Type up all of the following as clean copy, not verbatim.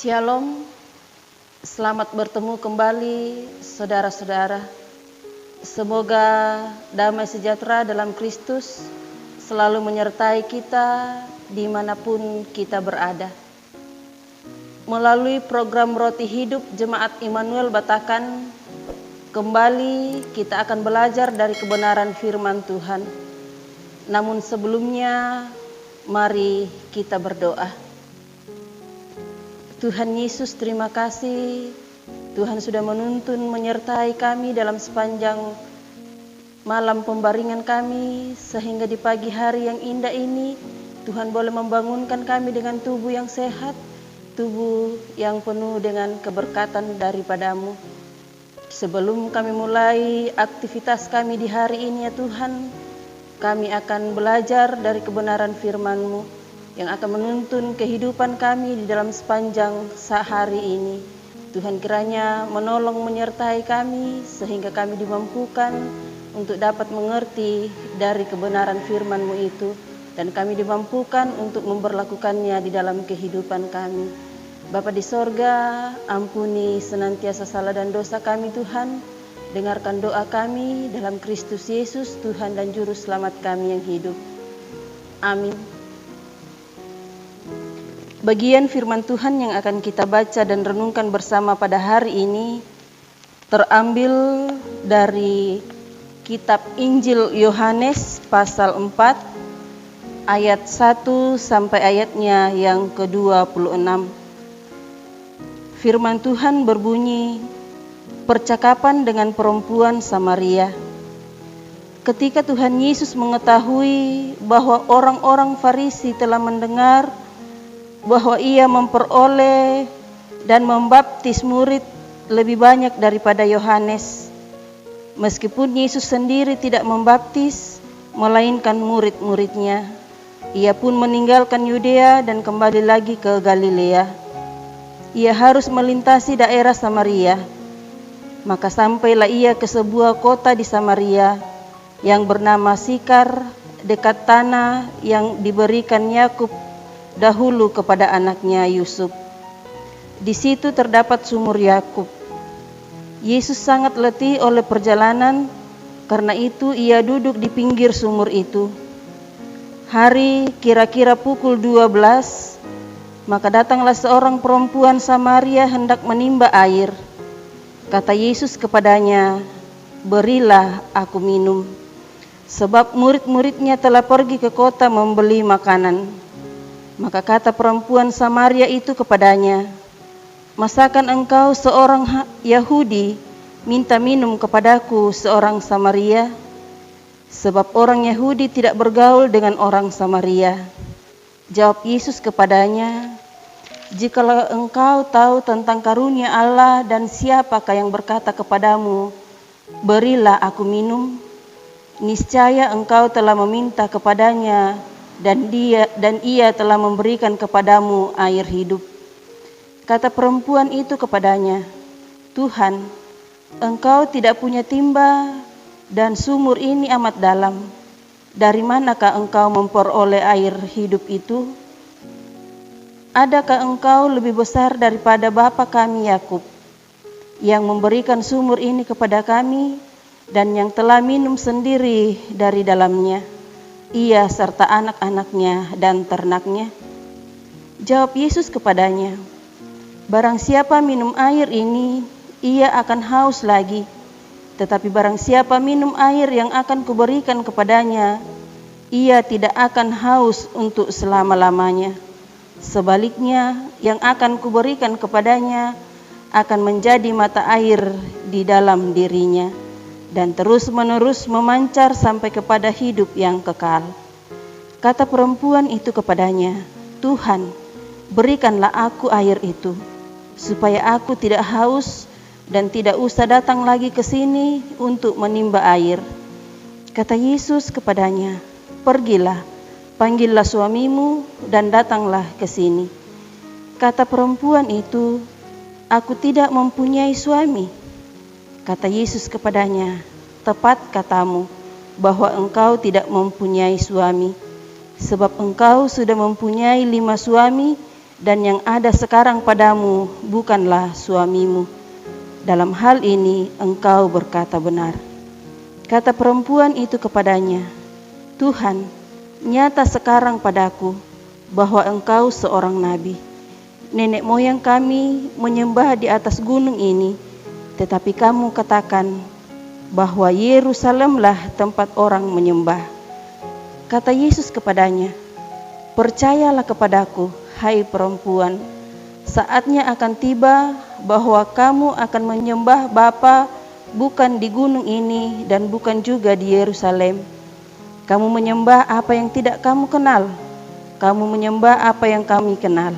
Shalom, selamat bertemu kembali saudara-saudara. Semoga damai sejahtera dalam Kristus selalu menyertai kita dimanapun kita berada. Melalui program Roti Hidup Jemaat Immanuel Batakan, kembali kita akan belajar dari kebenaran firman Tuhan. Namun sebelumnya, mari kita berdoa. Tuhan Yesus, terima kasih. Tuhan sudah menuntun menyertai kami dalam sepanjang malam pembaringan kami, sehingga di pagi hari yang indah ini Tuhan boleh membangunkan kami dengan tubuh yang sehat, tubuh yang penuh dengan keberkatan daripadamu. Sebelum kami mulai aktivitas kami di hari ini ya Tuhan, kami akan belajar dari kebenaran firman-Mu yang akan menuntun kehidupan kami di dalam sepanjang sehari ini. Tuhan kiranya menolong menyertai kami sehingga kami dimampukan untuk dapat mengerti dari kebenaran firman-Mu itu, dan kami dimampukan untuk memberlakukannya di dalam kehidupan kami. Bapa di sorga, ampuni senantiasa salah dan dosa kami Tuhan. Dengarkan doa kami dalam Kristus Yesus, Tuhan dan Juru Selamat kami yang hidup. Amin. Bagian firman Tuhan yang akan kita baca dan renungkan bersama pada hari ini terambil dari kitab Injil Yohanes pasal 4 ayat 1 sampai ayatnya yang ke-26. Firman Tuhan berbunyi, percakapan dengan perempuan Samaria. Ketika Tuhan Yesus mengetahui bahwa orang-orang Farisi telah mendengar bahwa ia memperoleh dan membaptis murid lebih banyak daripada Yohanes, meskipun Yesus sendiri tidak membaptis, melainkan murid-muridnya, ia pun meninggalkan Yudea dan kembali lagi ke Galilea. Ia harus melintasi daerah Samaria. Maka sampailah ia ke sebuah kota di Samaria yang bernama Sikar, dekat tanah yang diberikan Yakub dahulu kepada anaknya Yusuf. Di situ terdapat sumur Yakub. Yesus sangat letih oleh perjalanan, karena itu ia duduk di pinggir sumur itu. Hari kira-kira pukul 12, maka datanglah seorang perempuan Samaria hendak menimba air. Kata Yesus kepadanya, "Berilah aku minum." Sebab murid-muridnya telah pergi ke kota membeli makanan. Maka kata perempuan Samaria itu kepadanya, "Masakan engkau seorang Yahudi minta minum kepadaku seorang Samaria? Sebab orang Yahudi tidak bergaul dengan orang Samaria." Jawab Yesus kepadanya, "Jikalau engkau tahu tentang karunia Allah dan siapakah yang berkata kepadamu, 'Berilah aku minum,' niscaya engkau telah meminta kepadanya, dan ia telah memberikan kepadamu air hidup." Kata perempuan itu kepadanya, "Tuhan, engkau tidak punya timba dan sumur ini amat dalam. Dari manakah engkau memperoleh air hidup itu? Adakah engkau lebih besar daripada bapa kami Yakub, yang memberikan sumur ini kepada kami dan yang telah minum sendiri dari dalamnya, ia serta anak-anaknya dan ternaknya?" Jawab Yesus kepadanya, "Barang siapa minum air ini, ia akan haus lagi. Tetapi barang siapa minum air yang akan kuberikan kepadanya, ia tidak akan haus untuk selama-lamanya. Sebaliknya, yang akan kuberikan kepadanya akan menjadi mata air di dalam dirinya, dan terus-menerus memancar sampai kepada hidup yang kekal." Kata perempuan itu kepadanya, "Tuhan, berikanlah aku air itu, supaya aku tidak haus dan tidak usah datang lagi ke sini untuk menimba air." Kata Yesus kepadanya, "Pergilah, panggillah suamimu dan datanglah ke sini." Kata perempuan itu, "Aku tidak mempunyai suami." Kata Yesus kepadanya, "Tepat katamu bahwa engkau tidak mempunyai suami, sebab engkau sudah mempunyai 5 suami, dan yang ada sekarang padamu bukanlah suamimu. Dalam hal ini engkau berkata benar." Kata perempuan itu kepadanya, "Tuhan, nyata sekarang padaku bahwa engkau seorang nabi. Nenek moyang kami menyembah di atas gunung ini, tetapi kamu katakan bahwa Yerusalemlah tempat orang menyembah." Kata Yesus kepadanya, "Percayalah kepadaku, hai perempuan, saatnya akan tiba bahwa kamu akan menyembah Bapa bukan di gunung ini dan bukan juga di Yerusalem. Kamu menyembah apa yang tidak kamu kenal, kamu menyembah apa yang kami kenal,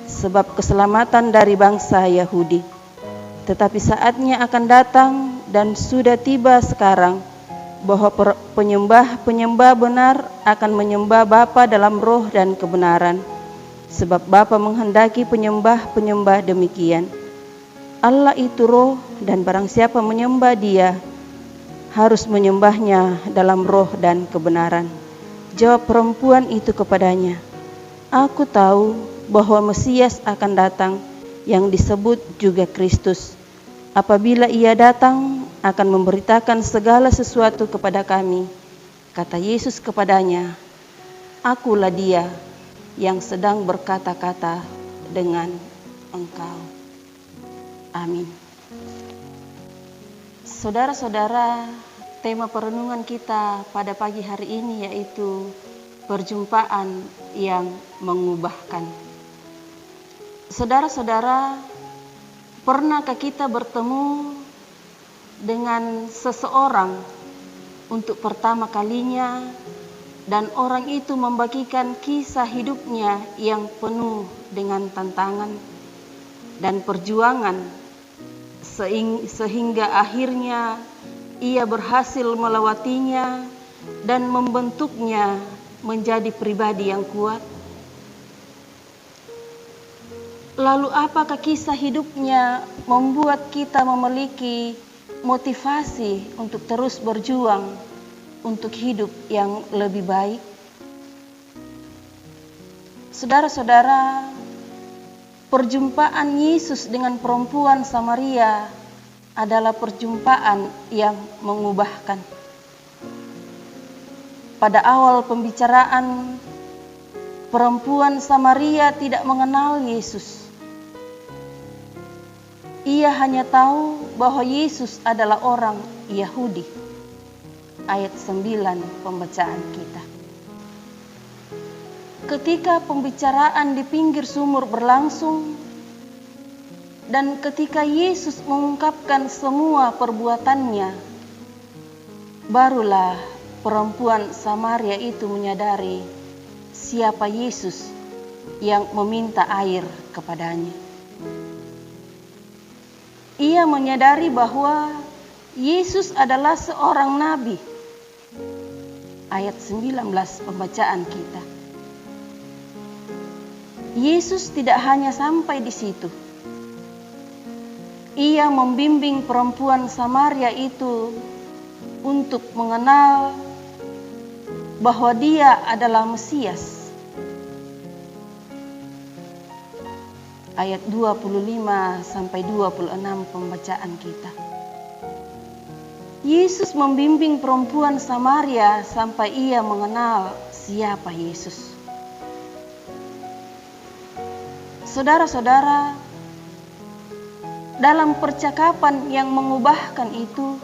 sebab keselamatan dari bangsa Yahudi. Tetapi saatnya akan datang dan sudah tiba sekarang bahwa penyembah-penyembah benar akan menyembah Bapa dalam roh dan kebenaran, sebab Bapa menghendaki penyembah-penyembah demikian. Allah itu roh, dan barang siapa menyembah Dia harus menyembahnya dalam roh dan kebenaran." Jawab perempuan itu kepadanya, "Aku tahu bahwa Mesias akan datang, yang disebut juga Kristus. Apabila Ia datang, akan memberitakan segala sesuatu kepada kami." Kata Yesus kepadanya, "Akulah Dia yang sedang berkata-kata dengan engkau." Amin. Saudara-saudara, tema perenungan kita pada pagi hari ini yaitu perjumpaan yang mengubahkan. Saudara-saudara, pernahkah kita bertemu dengan seseorang untuk pertama kalinya dan orang itu membagikan kisah hidupnya yang penuh dengan tantangan dan perjuangan, sehingga akhirnya ia berhasil melewatinya dan membentuknya menjadi pribadi yang kuat? Lalu apakah kisah hidupnya membuat kita memiliki motivasi untuk terus berjuang untuk hidup yang lebih baik? Saudara-saudara, perjumpaan Yesus dengan perempuan Samaria adalah perjumpaan yang mengubahkan. Pada awal pembicaraan, perempuan Samaria tidak mengenal Yesus. Ia hanya tahu bahwa Yesus adalah orang Yahudi. Ayat 9 pembacaan kita. Ketika pembicaraan di pinggir sumur berlangsung dan ketika Yesus mengungkapkan semua perbuatannya, barulah perempuan Samaria itu menyadari siapa Yesus yang meminta air kepadanya. Ia menyadari bahwa Yesus adalah seorang nabi. Ayat 19 pembacaan kita. Yesus tidak hanya sampai di situ. Ia membimbing perempuan Samaria itu untuk mengenal bahwa Dia adalah Mesias. Ayat 25 sampai 26 pembacaan kita. Yesus membimbing perempuan Samaria sampai ia mengenal siapa Yesus. Saudara-saudara, dalam percakapan yang mengubahkan itu,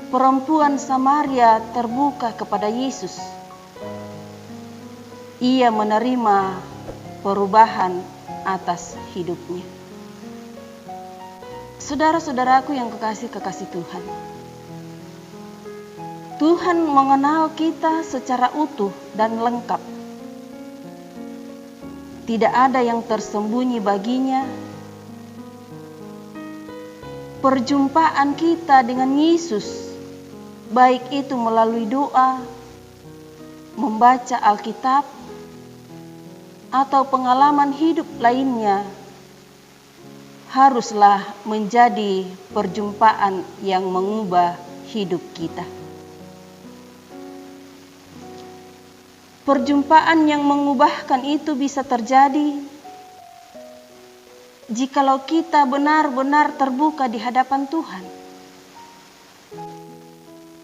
perempuan Samaria terbuka kepada Yesus. Ia menerima perubahan atas hidupnya. Saudara-saudaraku yang kekasih-kekasih Tuhan, Tuhan mengenal kita secara utuh dan lengkap. Tidak ada yang tersembunyi baginya. Perjumpaan kita dengan Yesus, baik itu melalui doa, membaca Alkitab, atau pengalaman hidup lainnya, haruslah menjadi perjumpaan yang mengubah hidup kita. perjumpaan yang mengubahkan itu bisa terjadi jikalau kita benar-benar terbuka di hadapan Tuhan,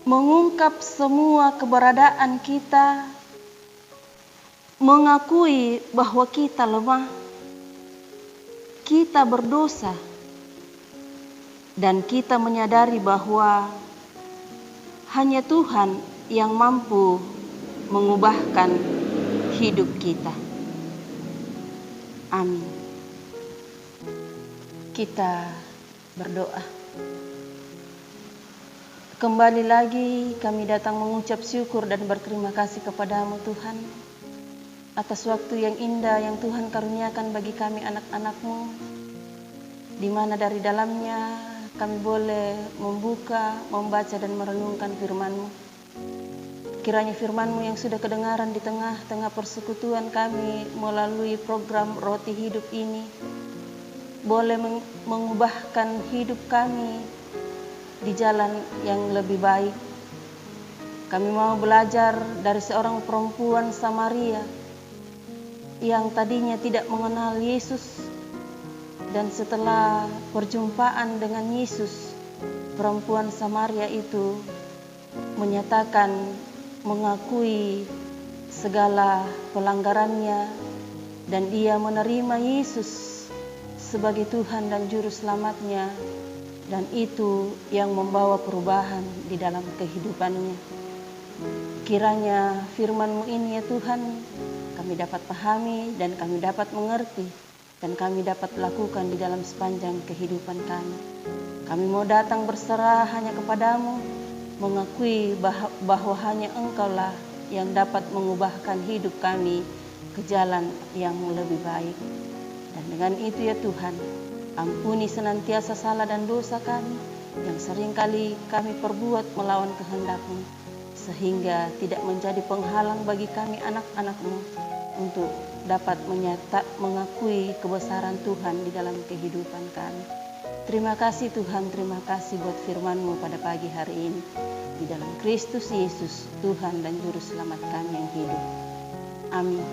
mengungkap semua keberadaan kita, mengakui bahwa kita lemah, kita berdosa, dan kita menyadari bahwa hanya Tuhan yang mampu mengubahkan hidup kita. Amin. Kita berdoa. Kembali lagi kami datang mengucap syukur dan berterima kasih kepadamu Tuhan, atas waktu yang indah yang Tuhan karuniakan bagi kami anak-anak-Mu, di mana dari dalamnya kami boleh membuka, membaca dan merenungkan firman-Mu. Kiranya firman-Mu yang sudah kedengaran di tengah-tengah persekutuan kami melalui program Roti Hidup ini boleh mengubahkan hidup kami di jalan yang lebih baik. Kami mau belajar dari seorang perempuan Samaria yang tadinya tidak mengenal Yesus, dan setelah perjumpaan dengan Yesus, perempuan Samaria itu menyatakan, mengakui segala pelanggarannya, dan dia menerima Yesus sebagai Tuhan dan Juru Selamatnya, dan itu yang membawa perubahan di dalam kehidupannya. Kiranya firman-Mu ini ya Tuhan, kami dapat pahami dan kami dapat mengerti dan kami dapat lakukan di dalam sepanjang kehidupan kami. Kami mau datang berserah hanya kepadamu, mengakui bahwa hanya Engkaulah yang dapat mengubahkan hidup kami ke jalan yang lebih baik. Dan dengan itu ya Tuhan, ampuni senantiasa salah dan dosa kami yang seringkali kami perbuat melawan kehendak-Mu, sehingga tidak menjadi penghalang bagi kami anak-anak-Mu untuk dapat mengakui kebesaran Tuhan di dalam kehidupan kami. Terima kasih Tuhan, terima kasih buat firman-Mu pada pagi hari ini. Di dalam Kristus Yesus, Tuhan dan Juru Selamat kami yang hidup. Amin.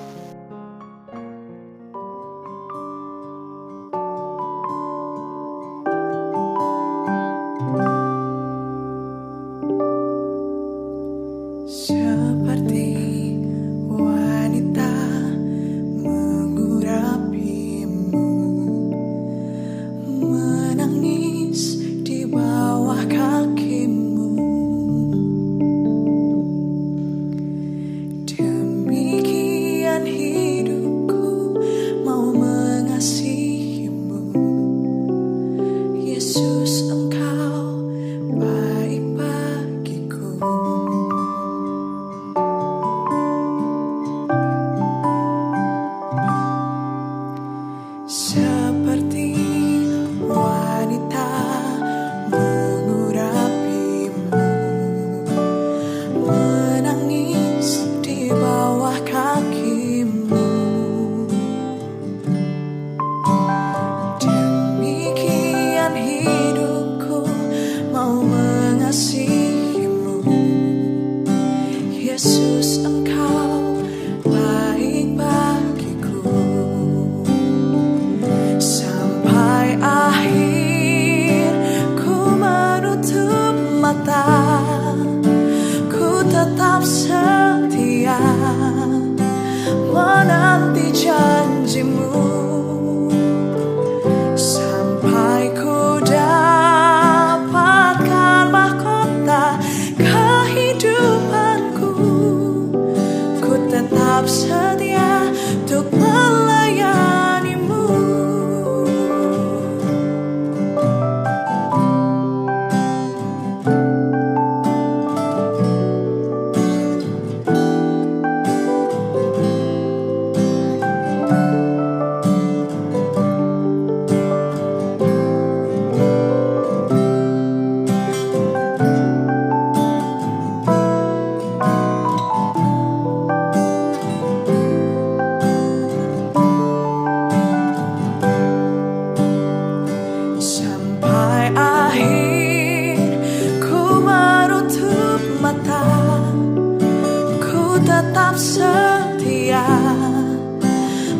tetap setia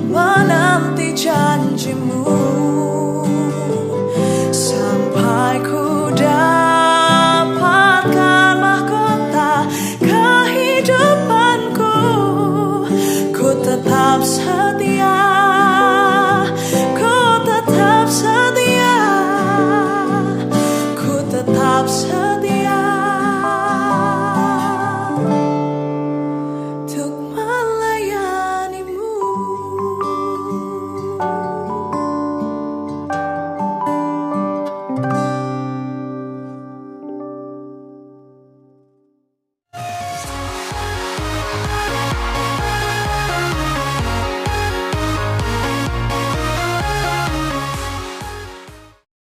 menanti janjimu.